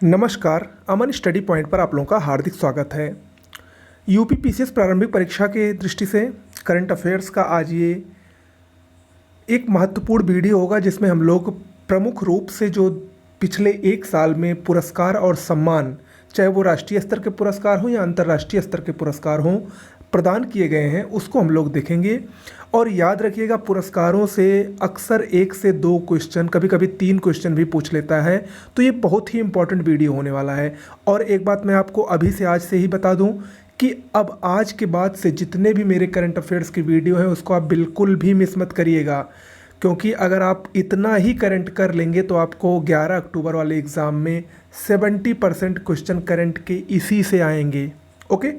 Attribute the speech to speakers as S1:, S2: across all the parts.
S1: नमस्कार, अमन study point पर आप लोगों का हार्दिक स्वागत है। यूपी पीसीएस प्रारंभिक परीक्षा के दृष्टि से करंट अफेयर्स का आज ये एक महत्वपूर्ण वीडियो होगा, जिसमें हम लोग प्रमुख रूप से जो पिछले एक साल में पुरस्कार और सम्मान, चाहे वो राष्ट्रीय स्तर के पुरस्कार हों या अंतर्राष्ट्रीय स्तर के पुरस्कार हों, प्रदान किए गए हैं, उसको हम लोग देखेंगे। और याद रखिएगा, पुरस्कारों से अक्सर 1 से 2 क्वेश्चन, कभी कभी 3 क्वेश्चन भी पूछ लेता है, तो ये बहुत ही इंपॉर्टेंट वीडियो होने वाला है। और एक बात मैं आपको अभी से आज से ही बता दूं कि अब आज के बाद से जितने भी मेरे करंट अफेयर्स की वीडियो हैं, उसको आप बिल्कुल भी मिस मत करिएगा, क्योंकि अगर आप इतना ही करंट कर लेंगे तो आपको 11 अक्टूबर वाले एग्ज़ाम में 70% क्वेश्चन करंट के इसी से आएंगे। ओके,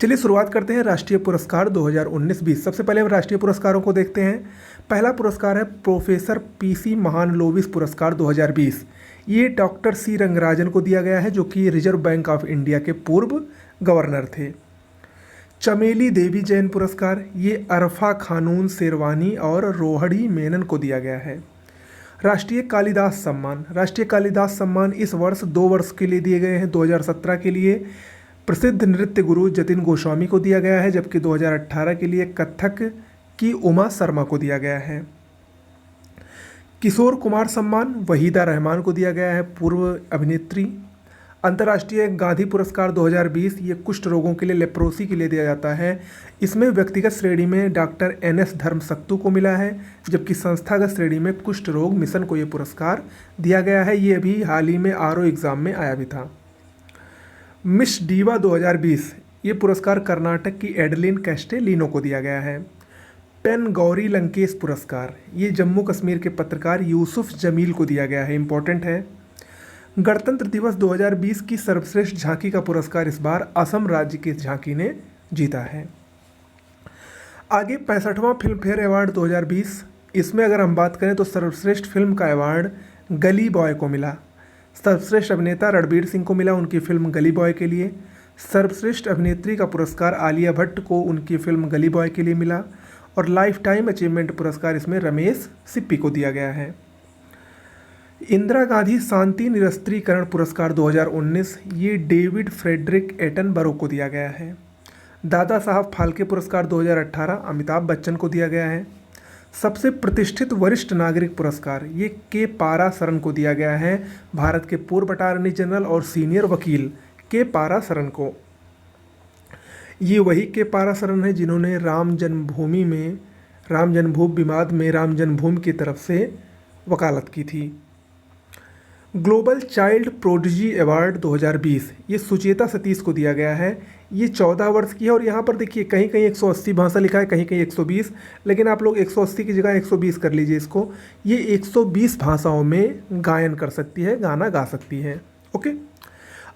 S1: चलिए शुरुआत करते हैं राष्ट्रीय पुरस्कार 2019-20। सबसे पहले हम राष्ट्रीय पुरस्कारों को देखते हैं। पहला पुरस्कार है प्रोफेसर पीसी महालनोबिस पुरस्कार 2020। ये डॉक्टर सी रंगराजन को दिया गया है, जो कि रिजर्व बैंक ऑफ इंडिया के पूर्व गवर्नर थे। चमेली देवी जैन पुरस्कार, ये अरफा खानून शेरवानी और रोहड़ी मेनन को दिया गया है। राष्ट्रीय कालिदास सम्मान, राष्ट्रीय कालिदास सम्मान इस वर्ष 2 वर्ष के लिए दिए गए हैं। 2017 के लिए प्रसिद्ध नृत्य गुरु जतिन गोस्वामी को दिया गया है, जबकि 2018 के लिए कथक की उमा शर्मा को दिया गया है। किशोर कुमार सम्मान वहीदा रहमान को दिया गया है, पूर्व अभिनेत्री। अंतर्राष्ट्रीय गांधी पुरस्कार 2020, ये कुष्ठ रोगों के लिए, लेप्रोसी के लिए दिया जाता है। इसमें व्यक्तिगत श्रेणी में डॉक्टर NS धर्मसक्तु को मिला है, जबकि संस्थागत श्रेणी में कुष्ठ रोग मिशन को ये पुरस्कार दिया गया है। ये अभी हाल ही में RO एग्ज़ाम में आया भी था। मिस डीवा 2020, ये पुरस्कार कर्नाटक की एडलिन कैस्टेलिनो को दिया गया है। पेन गौरी लंकेश पुरस्कार, ये जम्मू कश्मीर के पत्रकार यूसुफ जमील को दिया गया है, इम्पोर्टेंट है। गणतंत्र दिवस 2020 की सर्वश्रेष्ठ झांकी का पुरस्कार इस बार असम राज्य की झांकी ने जीता है। आगे 65वां फिल्म फेयर अवार्ड 2020, इसमें अगर हम बात करें तो सर्वश्रेष्ठ फिल्म का अवार्ड गली बॉय को मिला। सर्वश्रेष्ठ अभिनेता रणवीर सिंह को मिला उनकी फिल्म गली बॉय के लिए। सर्वश्रेष्ठ अभिनेत्री का पुरस्कार आलिया भट्ट को उनकी फिल्म गली बॉय के लिए मिला। और लाइफ टाइम अचीवमेंट पुरस्कार इसमें रमेश सिप्पी को दिया गया है। इंदिरा गांधी शांति निरस्त्रीकरण पुरस्कार 2019, ये डेविड फ्रेडरिक एटनबरो को दिया गया है। दादा साहब फाल्के पुरस्कार 2018 अमिताभ बच्चन को दिया गया है। सबसे प्रतिष्ठित वरिष्ठ नागरिक पुरस्कार, ये के पारासरन को दिया गया है, भारत के पूर्व अटॉर्नी जनरल और सीनियर वकील के पारासरन को। ये वही के पारासरन है जिन्होंने राम जन्मभूमि विवाद में राम जन्मभूमि की तरफ से वकालत की थी। ग्लोबल चाइल्ड प्रोडिजी अवार्ड 2020, ये सुचेता सतीश को दिया गया है। ये 14 वर्ष की है, और यहाँ पर देखिए कहीं कहीं 180 भाषा लिखा है, कहीं कहीं 120, लेकिन आप लोग 180 की जगह 120 कर लीजिए इसको। ये 120 भाषाओं में गायन कर सकती है, गाना गा सकती है। ओके,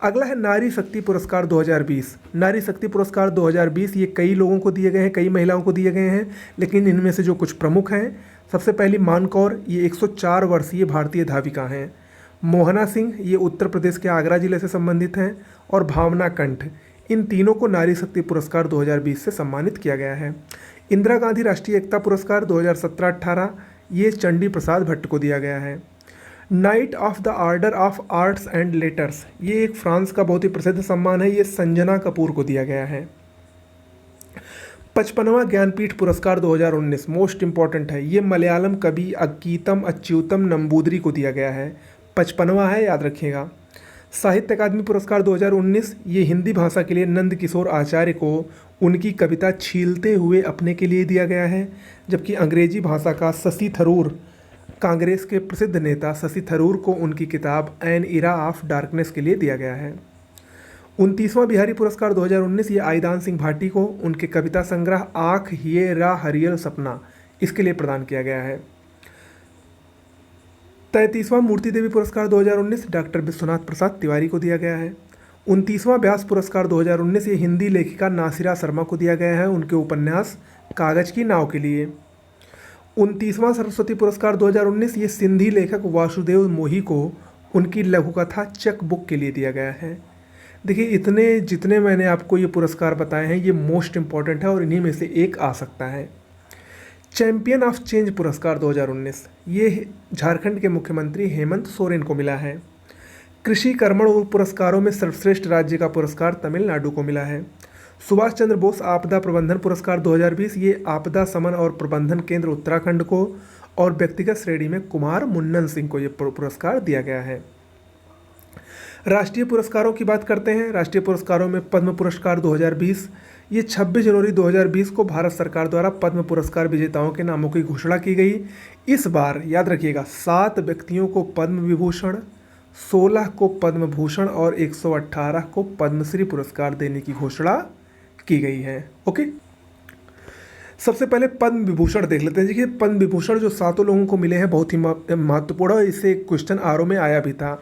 S1: अगला है नारी शक्ति पुरस्कार 2020। नारी शक्ति पुरस्कार 2020 ये कई लोगों को दिए गए हैं, कई महिलाओं को दिए गए हैं, लेकिन इनमें से जो कुछ प्रमुख हैं, सबसे पहली मान कौर, ये 104 वर्षीय भारतीय धाविका हैं। मोहना सिंह, ये उत्तर प्रदेश के आगरा जिले से संबंधित हैं। और भावना कंठ, इन तीनों को नारी शक्ति पुरस्कार 2020 से सम्मानित किया गया है। इंदिरा गांधी राष्ट्रीय एकता पुरस्कार 2017-18, ये चंडी प्रसाद भट्ट को दिया गया है। Night of the order of arts and letters, ये एक फ्रांस का बहुत ही प्रसिद्ध सम्मान है, ये संजना कपूर को दिया गया है। 55वां ज्ञानपीठ पुरस्कार 2019 मोस्ट इंपॉर्टेंट है, ये मलयालम कवि अक्कीतम अच्युतम नंबूदरी को दिया गया है। 55वां है, याद रखिएगा। साहित्य अकादमी पुरस्कार 2019, ये हिंदी भाषा के लिए नंद किशोर आचार्य को उनकी कविता छीलते हुए अपने के लिए दिया गया है, जबकि अंग्रेजी भाषा का शशि थरूर, कांग्रेस के प्रसिद्ध नेता शशि थरूर को उनकी किताब एन इरा ऑफ डार्कनेस के लिए दिया गया है। 29वां बिहारी पुरस्कार 2019, ये आईदान सिंह भाटी को उनके कविता संग्रह आँख ये रा हरियल सपना, इसके लिए प्रदान किया गया है। 33वां मूर्ति देवी पुरस्कार 2019 डॉक्टर विश्वनाथ प्रसाद तिवारी को दिया गया है। 29वां व्यास पुरस्कार 2019, ये हिंदी लेखिका नासिरा शर्मा को दिया गया है, उनके उपन्यास कागज की नाव के लिए। 29वां सरस्वती पुरस्कार 2019, ये सिंधी लेखक वासुदेव मोही को उनकी लघुकथा चक बुक के लिए दिया गया है। देखिए, इतने जितने मैंने आपको ये पुरस्कार बताए हैं, ये मोस्ट इंपॉर्टेंट है और इन्हीं में से एक आ सकता है। चैंपियन ऑफ चेंज पुरस्कार 2019, ये झारखंड के मुख्यमंत्री हेमंत सोरेन को मिला है। कृषि कर्मण पुरस्कारों में सर्वश्रेष्ठ राज्य का पुरस्कार तमिलनाडु को मिला है। सुभाष चंद्र बोस आपदा प्रबंधन पुरस्कार 2020 ये आपदा शमन और प्रबंधन केंद्र उत्तराखंड को, और व्यक्तिगत श्रेणी में कुमार मुन्नन सिंह को ये पुरस्कार दिया गया है। राष्ट्रीय पुरस्कारों की बात करते हैं। राष्ट्रीय पुरस्कारों में पद्म पुरस्कार 2020 ये 26 जनवरी 2020 को भारत सरकार द्वारा पद्म पुरस्कार विजेताओं के नामों की घोषणा की गई। इस बार याद रखिएगा 7 व्यक्तियों को पद्म विभूषण, 16 को पद्म भूषण और 118 को पद्मश्री पुरस्कार देने की घोषणा की गई है। ओके, सबसे पहले पद्म विभूषण देख लेते हैं। देखिए पद्म विभूषण जो 7 लोगों को मिले हैं बहुत ही महत्वपूर्ण है। इससे क्वेश्चन आरओ में आया भी था।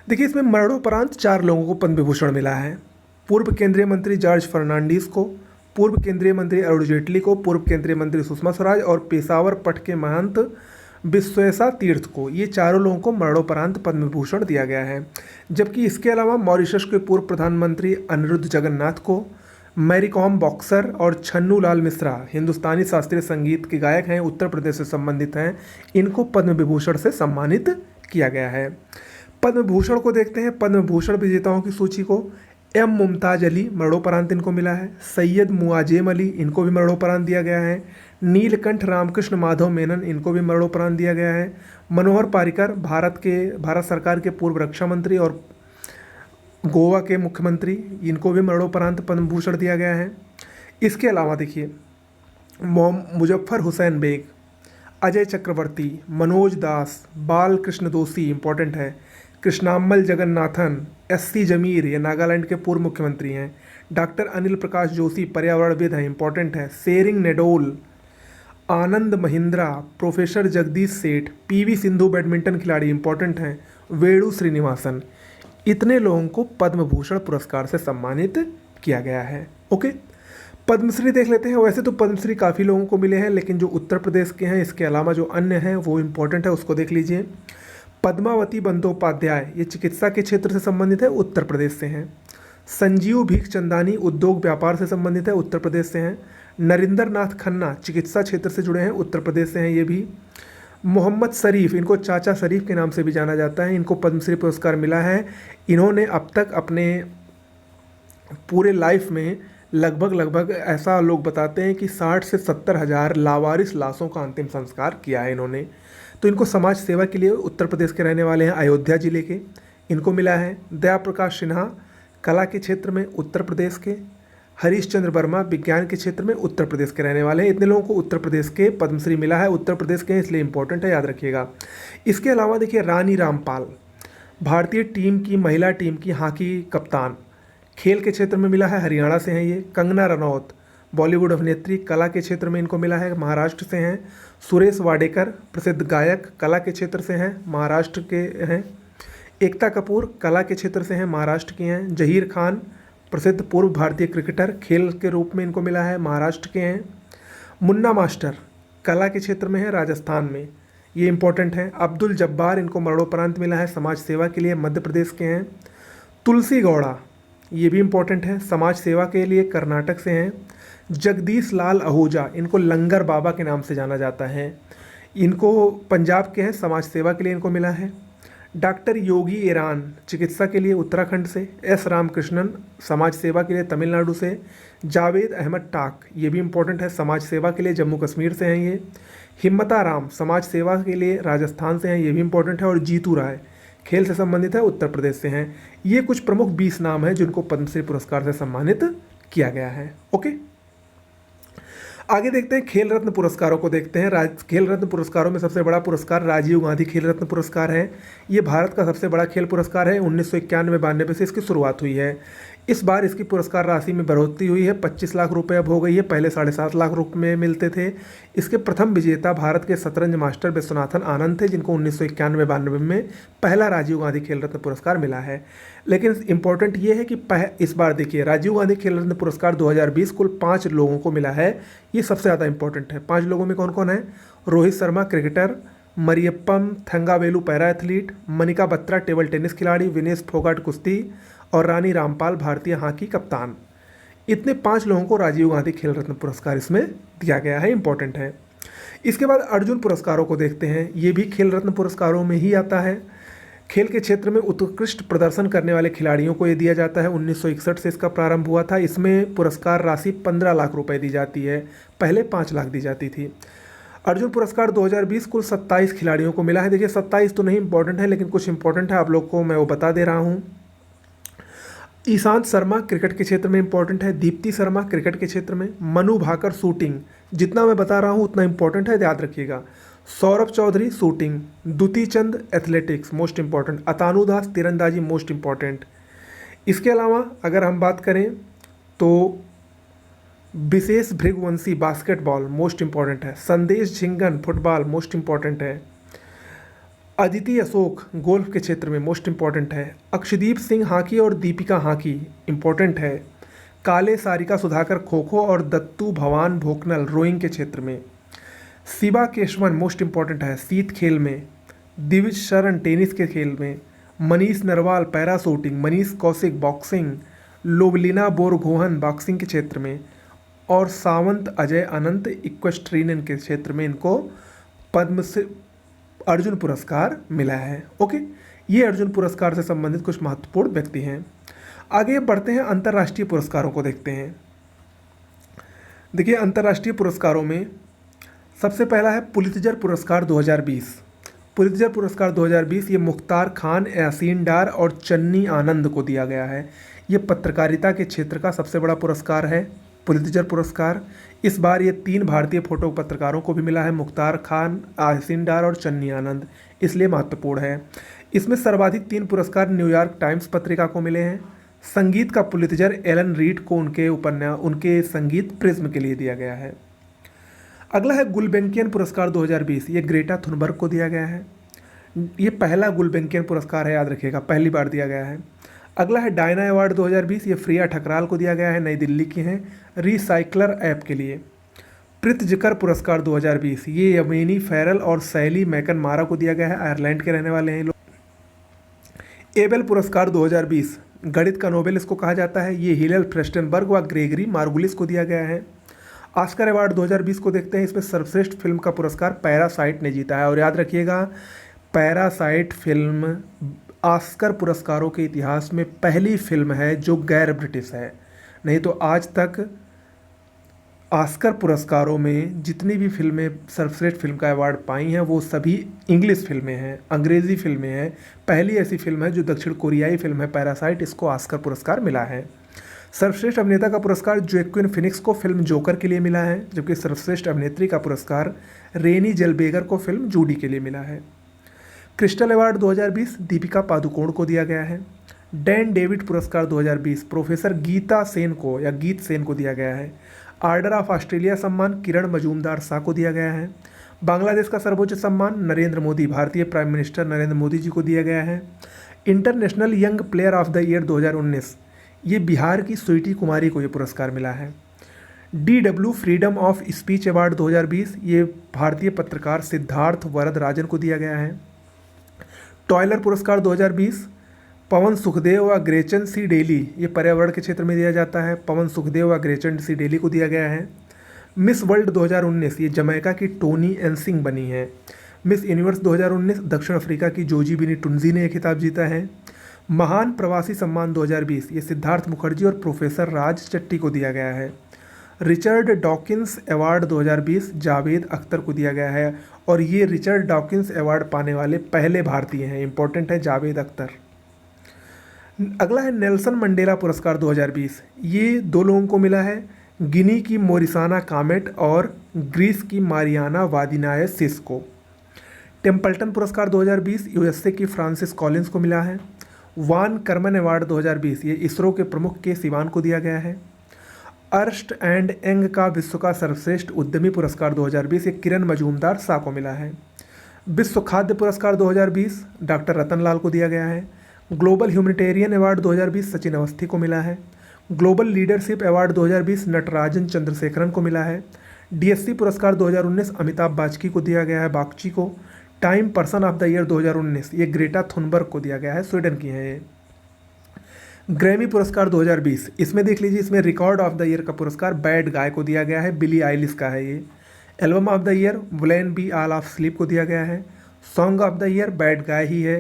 S1: देखिए इसमें मरणोपरांत 4 लोगों को पद्म विभूषण मिला है। पूर्व केंद्रीय मंत्री जॉर्ज फर्नांडीज को, पूर्व केंद्रीय मंत्री अरुण जेटली को, पूर्व केंद्रीय मंत्री सुषमा स्वराज और पेशावर पट के महंत विश्वेशा तीर्थ को, ये चारों लोगों को मरणोपरांत पद्म विभूषण दिया गया है। जबकि इसके अलावा मॉरिशस के पूर्व प्रधानमंत्री अनिरुद्ध जगन्नाथ को, मैरी कॉम बॉक्सर और छन्नू लाल मिश्रा हिंदुस्तानी शास्त्रीय संगीत के गायक हैं, उत्तर प्रदेश से संबंधित हैं, इनको पद्म विभूषण से सम्मानित किया गया है। पद्म भूषण को देखते हैं। पद्म भूषण विजेताओं की सूची को एम मुमताज़ अली मरणोपरांत इनको मिला है। सैयद मुआजेम अली इनको भी मरणोपरांत दिया गया है। नीलकंठ रामकृष्ण माधव मेनन इनको भी मरणोपरांत दिया गया है। मनोहर पारिकर भारत सरकार के पूर्व रक्षा मंत्री और गोवा के मुख्यमंत्री, इनको भी मरणोपरांत पद्म भूषण दिया गया है। इसके अलावा देखिए मुजफ्फर हुसैन बेग, अजय चक्रवर्ती, मनोज दास, बाल कृष्ण दोषी इंपॉर्टेंट है, कृष्णाम्मल जगन्नाथन, एस.सी. जमीर ये नागालैंड के पूर्व मुख्यमंत्री हैं, डॉक्टर अनिल प्रकाश जोशी पर्यावरणविद हैं इंपॉर्टेंट है, सेरिंग नेडोल, आनंद महिंद्रा, प्रोफेसर जगदीश सेठ, पीवी सिंधु बैडमिंटन खिलाड़ी इंपॉर्टेंट हैं, वेणु श्रीनिवासन, इतने लोगों को पद्म भूषण पुरस्कार से सम्मानित किया गया है। ओके, पद्मश्री देख लेते हैं। वैसे तो पद्मश्री काफ़ी लोगों को मिले हैं, लेकिन जो उत्तर प्रदेश के हैं इसके अलावा जो अन्य हैं वो इम्पोर्टेंट है, उसको देख लीजिए। पद्मावती बंदोपाध्याय ये चिकित्सा के क्षेत्र से संबंधित है, उत्तर प्रदेश से हैं। संजीव भीखचंदानी उद्योग व्यापार से संबंधित है, उत्तर प्रदेश से हैं। नरेंद्र नाथ खन्ना चिकित्सा क्षेत्र से जुड़े हैं, उत्तर प्रदेश से हैं ये भी। मोहम्मद शरीफ, इनको चाचा शरीफ के नाम से भी जाना जाता है, इनको पद्मश्री पुरस्कार मिला है। इन्होंने अब तक अपने पूरे लाइफ में लगभग ऐसा लोग बताते हैं कि 60 से 70 हज़ार लावारिस लाशों का अंतिम संस्कार किया है इन्होंने। तो इनको समाज सेवा के लिए उत्तर प्रदेश के रहने वाले हैं, अयोध्या जिले के, इनको मिला है। दया प्रकाश सिन्हा कला के क्षेत्र में उत्तर प्रदेश के, हरीश चंद्र वर्मा विज्ञान के क्षेत्र में उत्तर प्रदेश के रहने वाले हैं। इतने लोगों को उत्तर प्रदेश के पद्मश्री मिला है, उत्तर प्रदेश के हैं इसलिए इंपॉर्टेंट है, याद रखिएगा। इसके अलावा देखिए रानी रामपाल भारतीय टीम की, महिला टीम की हॉकी कप्तान, खेल के क्षेत्र में मिला है, हरियाणा से हैं ये। कंगना रनौत बॉलीवुड अभिनेत्री, कला के क्षेत्र में इनको मिला है, महाराष्ट्र से हैं। सुरेश वाडेकर प्रसिद्ध गायक, कला के क्षेत्र से हैं, महाराष्ट्र के हैं। एकता कपूर कला के क्षेत्र से हैं, महाराष्ट्र की हैं। जहीर खान प्रसिद्ध पूर्व भारतीय क्रिकेटर, खेल के रूप में इनको मिला है, महाराष्ट्र के हैं। मुन्ना मास्टर कला के क्षेत्र में है, राजस्थान में, ये इंपॉर्टेंट है। अब्दुल जब्बार इनको मरणोपरांत मिला है, समाज सेवा के लिए, मध्य प्रदेश के हैं। तुलसी गौड़ा ये भी इम्पोर्टेंट है, समाज सेवा के लिए, कर्नाटक से हैं। जगदीश लाल आहूजा इनको लंगर बाबा के नाम से जाना जाता है, इनको पंजाब के हैं, समाज सेवा के लिए इनको मिला है। डॉक्टर योगी ईरान चिकित्सा के लिए उत्तराखंड से। एस रामकृष्णन समाज सेवा के लिए तमिलनाडु से। जावेद अहमद टाक ये भी इम्पोर्टेंट है, समाज सेवा के लिए जम्मू कश्मीर से हैं ये। हिम्मता राम समाज सेवा के लिए राजस्थान से हैं, ये भी इम्पोर्टेंट है। और जीतू राय खेल से संबंधित है, उत्तर प्रदेश से हैं। ये कुछ प्रमुख 20 नाम हैं जिनको पद्मश्री पुरस्कार से सम्मानित किया गया है। ओके, आगे देखते हैं खेल रत्न पुरस्कारों को देखते हैं। खेल रत्न पुरस्कारों में सबसे बड़ा पुरस्कार राजीव गांधी खेल रत्न पुरस्कार है। ये भारत का सबसे बड़ा खेल पुरस्कार है, 1991-92 से इसकी शुरुआत हुई है। इस बार इसकी पुरस्कार राशि में बढ़ोतरी हुई है, 25 लाख रुपए अब हो गई है, पहले 7.5 लाख रुपए में मिलते थे। इसके प्रथम विजेता भारत के शतरंज मास्टर विश्वनाथन आनंद थे, जिनको 1991-92 में पहला राजीव गांधी खेल रत्न पुरस्कार मिला है। लेकिन इम्पॉर्टेंट ये है कि इस बार देखिए राजीव गांधी खेल रत्न पुरस्कार 2020 कुल 5 लोगों को मिला है, ये सबसे ज़्यादा इंपॉर्टेंट है। 5 लोगों में कौन कौन है? Rohit Sharma cricketer, Mariyappan Thangavelu para athlete, Manika Batra table tennis खिलाड़ी, विनेश फोगाट कुश्ती और रानी रामपाल भारतीय हॉकी कप्तान। इतने 5 लोगों को राजीव गांधी खेल रत्न पुरस्कार इसमें दिया गया है, इंपॉर्टेंट है। इसके बाद अर्जुन पुरस्कारों को देखते हैं, ये भी खेल रत्न पुरस्कारों में ही आता है। खेल के क्षेत्र में उत्कृष्ट प्रदर्शन करने वाले खिलाड़ियों को ये दिया जाता है। 1961 से इसका प्रारंभ हुआ था। इसमें पुरस्कार राशि 15 लाख रुपए दी जाती है, पहले 5 लाख दी जाती थी। अर्जुन पुरस्कार 2020 कुल 27 खिलाड़ियों को मिला है। देखिए 27 तो नहीं इंपॉर्टेंट है, लेकिन कुछ इंपॉर्टेंट है, आप लोग को मैं वो बता दे रहा हूँ। ईशांत शर्मा क्रिकेट के क्षेत्र में इंपॉर्टेंट है, दीप्ति शर्मा क्रिकेट के क्षेत्र में, मनु भाकर शूटिंग, जितना मैं बता रहा हूँ उतना इंपॉर्टेंट है, याद रखिएगा। सौरभ चौधरी शूटिंग, दुती चंद एथलेटिक्स मोस्ट इंपॉर्टेंट, अतानु दास तीरंदाजी मोस्ट इंपॉर्टेंट। इसके अलावा अगर हम बात करें तो विशेष भृगवंशी बास्केटबॉल मोस्ट इंपॉर्टेंट है, संदेश झिंगन फुटबॉल मोस्ट इंपॉर्टेंट है, अदिति अशोक गोल्फ के क्षेत्र में मोस्ट इंपॉर्टेंट है, अक्षदीप सिंह हॉकी और दीपिका हॉकी इंपॉर्टेंट है, काले सारिका सुधाकर खो खो और दत्तू भवान भोकनल रोइंग के क्षेत्र में, शिवा केशवन मोस्ट इंपॉर्टेंट है शीत खेल में, दिविज शरण टेनिस के खेल में, Manish Narwal para shooting, Manish Kaushik boxing, Lovlina Borgohain boxing के क्षेत्र में, और सावंत अजय अनंत इक्वेस्ट्रीनियन के क्षेत्र में इनको पद्म से अर्जुन पुरस्कार मिला है। ओके, ये अर्जुन पुरस्कार से संबंधित कुछ महत्वपूर्ण व्यक्ति हैं। आगे बढ़ते हैं, अंतर्राष्ट्रीय पुरस्कारों को देखते हैं। देखिए अंतर्राष्ट्रीय पुरस्कारों में सबसे पहला है पुलित्जर पुरस्कार 2020। पुलित्जर पुरस्कार 2020 ये मुख्तार खान, यासीन डार और चन्नी आनंद को दिया गया है। ये पत्रकारिता के क्षेत्र का सबसे बड़ा पुरस्कार है पुलित्जर पुरस्कार। इस बार ये 3 भारतीय फोटो पत्रकारों को भी मिला है, मुख्तार खान, यासीन डार और चन्नी आनंद, इसलिए महत्वपूर्ण है। इसमें सर्वाधिक 3 पुरस्कार न्यूयॉर्क टाइम्स पत्रिका को मिले हैं। संगीत का पुलित्जर एलन रीड को उनके संगीत प्रिज्म के लिए दिया गया है। अगला है गुलबेंकियन पुरस्कार 2020, ये ग्रेटा थुनबर्ग को दिया गया है। ये पहला गुलबेंकियन पुरस्कार है, याद रखिएगा, पहली बार दिया गया है। अगला है डायना अवार्ड 2020, ये फ्रिया ठकराल को दिया गया है, नई दिल्ली की हैं, रिसाइक्लर ऐप के लिए। प्रित्जकर पुरस्कार 2020, ये यमेनी फेरल और सैली मैकनमारा को दिया गया है, आयरलैंड के रहने वाले हैं लोग। एबेल पुरस्कार 2020, गणित का नोबेल इसको कहा जाता है, ये हिलेल फ्रेस्टेनबर्ग व ग्रेगरी मार्गुलिस को दिया गया है। ऑस्कर अवार्ड 2020 को देखते हैं। इसमें सर्वश्रेष्ठ फिल्म का पुरस्कार पैरासाइट ने जीता है, और याद रखिएगा पैरासाइट फिल्म ऑस्कर पुरस्कारों के इतिहास में पहली फिल्म है जो गैर ब्रिटिश है। नहीं तो आज तक ऑस्कर पुरस्कारों में जितनी भी फिल्में सर्वश्रेष्ठ फिल्म का अवार्ड पाई हैं वो सभी इंग्लिश फिल्में हैं, अंग्रेज़ी फिल्में हैं। पहली ऐसी फिल्म है जो दक्षिण कोरियाई फिल्म है पैरासाइट, इसको ऑस्कर पुरस्कार मिला है। सर्वश्रेष्ठ अभिनेता का पुरस्कार जोक्विन फिनिक्स को फिल्म जोकर के लिए मिला है, जबकि सर्वश्रेष्ठ अभिनेत्री का पुरस्कार रेनी जेल्वेगर को फिल्म जूडी के लिए मिला है। क्रिस्टल अवार्ड 2020 दीपिका पादुकोण को दिया गया है। डैन डेविड पुरस्कार 2020 प्रोफेसर गीता सेन को या गीत सेन को दिया गया है। आर्डर ऑफ ऑस्ट्रेलिया सम्मान किरण मजूमदार शाह को दिया गया है। बांग्लादेश का सर्वोच्च सम्मान नरेंद्र मोदी, भारतीय प्राइम मिनिस्टर नरेंद्र मोदी जी को दिया गया है। International young player of the year 2019, ये बिहार की स्वीटी कुमारी को ये पुरस्कार मिला है। DW freedom of speech award 2020, ये भारतीय पत्रकार सिद्धार्थ वरदराजन को दिया गया है। टॉयलर पुरस्कार 2020 पवन सुखदेव व ग्रेचन सी डेली, ये पर्यावरण के क्षेत्र में दिया जाता है, पवन सुखदेव व ग्रेचन सी डेली को दिया गया है। मिस वर्ल्ड 2019, ये जमैका की टोनी एनसिंग बनी है। मिस यूनिवर्स 2019 दक्षिण अफ्रीका की जोजी बिनी टुनजी ने यह खिताब जीता है। महान प्रवासी सम्मान 2020, ये सिद्धार्थ मुखर्जी और प्रोफेसर राज चट्टी को दिया गया है। Richard Dawkins award 2020 Javed Akhtar को दिया गया है, और ये रिचर्ड डॉकिंस अवार्ड पाने वाले पहले भारतीय हैं, इंपॉर्टेंट है जावेद अख्तर। अगला है नेल्सन मंडेला पुरस्कार 2020, ये 2 लोगों को मिला है, गिनी की मोरिसाना कामेट और ग्रीस की मारियाना वादिनायस सिस को। टेम्पल्टन पुरस्कार 2020 USA की फ्रांसिस कॉलिंस को मिला है। वान कर्मन अवार्ड 2020, ये इसरो के प्रमुख के सिवान को दिया गया है। अर्स्ट एंड यंग का विश्व का सर्वश्रेष्ठ उद्यमी पुरस्कार 2020, ये किरण मजूमदार शाह को मिला है। विश्व खाद्य पुरस्कार 2020 डॉक्टर रतनलाल को दिया गया है। Global humanitarian award 2020 Sachin Awasthi को मिला है। Global leadership award 2020 Natarajan Chandrasekaran को मिला है। DSC पुरस्कार 2019 अमिताभ बाजकी को दिया गया है, बागची को। Time person of the year 2019, ये ग्रेटा थुनबर्ग को दिया गया है, स्वीडन की है ये। ग्रैमी पुरस्कार 2020, इसमें देख लीजिए, इसमें रिकॉर्ड ऑफ द ईयर का पुरस्कार बैड गाय को दिया गया है, बिली आइलिस का है ये। एल्बम ऑफ द ईयर वुलेन बी ऑल ऑफ स्लीप को दिया गया है। Song of the year bad guy ही है,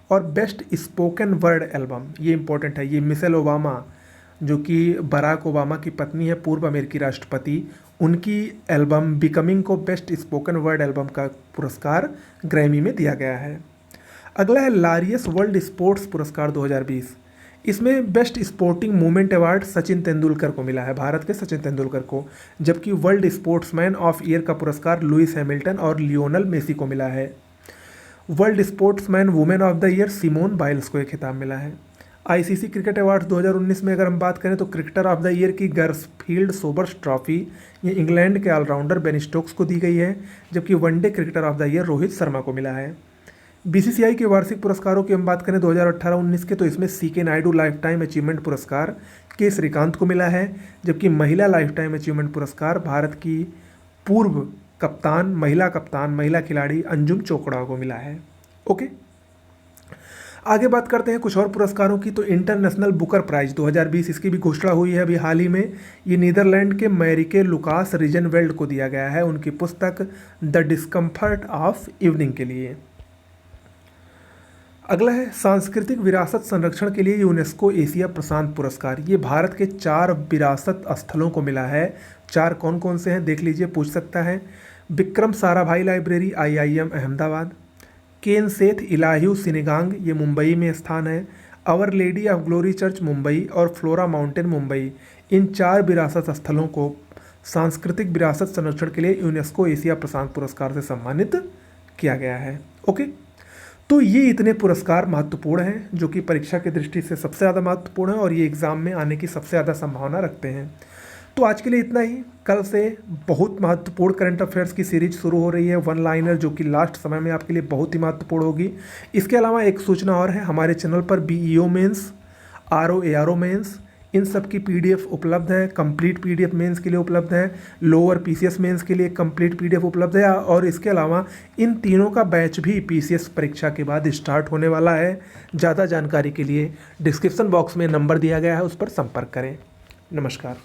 S1: और बेस्ट स्पोकन वर्ड एल्बम, ये इंपॉर्टेंट है, ये मिशेल ओबामा जो कि बराक ओबामा की पत्नी है, पूर्व अमेरिकी राष्ट्रपति, उनकी एल्बम बिकमिंग को बेस्ट स्पोकन वर्ड एल्बम का पुरस्कार ग्रैमी में दिया गया है। अगला है लारियस वर्ल्ड स्पोर्ट्स पुरस्कार 2020। इसमें best sporting movement award Sachin Tendulkar को मिला है, भारत के सचिन तेंदुलकर को, जबकि वर्ल्ड स्पोर्ट्समैन ऑफ ईयर का पुरस्कार लुइस हैमिल्टन और लियोनल मेसी को मिला है। World sportsman women of the year Simone Biles को एक खिताब मिला है। आईसीसी क्रिकेट अवार्ड्स 2019 में अगर हम बात करें तो क्रिकेटर ऑफ द ईयर की गर्सफील्ड सोबर्स ट्रॉफी ये इंग्लैंड के ऑलराउंडर बेन स्टोक्स को दी गई है, जबकि one day cricketer of the year Rohit Sharma को मिला है। बीसीसीआई के वार्षिक पुरस्कारों की हम बात करें 2018-19 के, तो इसमें CK Naidu life time achievement पुरस्कार के श्रीकांत को मिला है, जबकि महिला लाइफ टाइम अचीवमेंट पुरस्कार भारत की पूर्व कप्तान, महिला खिलाड़ी अंजुम चोपड़ा को मिला है। ओके, आगे बात करते हैं कुछ और पुरस्कारों की। तो इंटरनेशनल बुकर प्राइज 2020, इसकी भी घोषणा हुई है अभी हाल ही में। ये नीदरलैंड के मैरिके लुकास रिजनवेल्ड को दिया गया है उनकी पुस्तक द डिस्कम्फर्ट ऑफ इवनिंग के लिए। अगला है सांस्कृतिक विरासत संरक्षण के लिए यूनेस्को एशिया प्रशांत पुरस्कार। ये भारत के 4 विरासत स्थलों को मिला है। 4 कौन कौन से हैं देख लीजिए, पूछ सकता है। Vikram Sarabhai Library IIM Ahmedabad, Keneseth Eliyahoo Synagogue ये मुंबई में स्थान है, Our Lady of Glory Church Mumbai और फ्लोरा माउंटेन मुंबई। इन 4 विरासत स्थलों को सांस्कृतिक विरासत संरक्षण के लिए यूनेस्को एशिया प्रशांत पुरस्कार से सम्मानित किया गया है। ओके, तो ये इतने पुरस्कार महत्वपूर्ण हैं जो कि परीक्षा की दृष्टि से सबसे ज़्यादा महत्वपूर्ण है और ये एग्ज़ाम में आने की सबसे ज़्यादा संभावना रखते हैं। तो आज के लिए इतना ही। कल से बहुत महत्वपूर्ण करंट अफेयर्स की सीरीज शुरू हो रही है, वन लाइनर, जो कि लास्ट समय में आपके लिए बहुत ही महत्वपूर्ण होगी। इसके अलावा एक सूचना और है, हमारे चैनल पर BEO mains, RO ARO mains, इन सब की PDF उपलब्ध है। कंप्लीट PDF मेंस के लिए उपलब्ध है, लोअर PCS मेंस के लिए कंप्लीट PDF उपलब्ध है, और इसके अलावा इन तीनों का बैच भी PCS परीक्षा के बाद स्टार्ट होने वाला है। ज़्यादा जानकारी के लिए डिस्क्रिप्शन बॉक्स में नंबर दिया गया है, उस पर संपर्क करें। नमस्कार।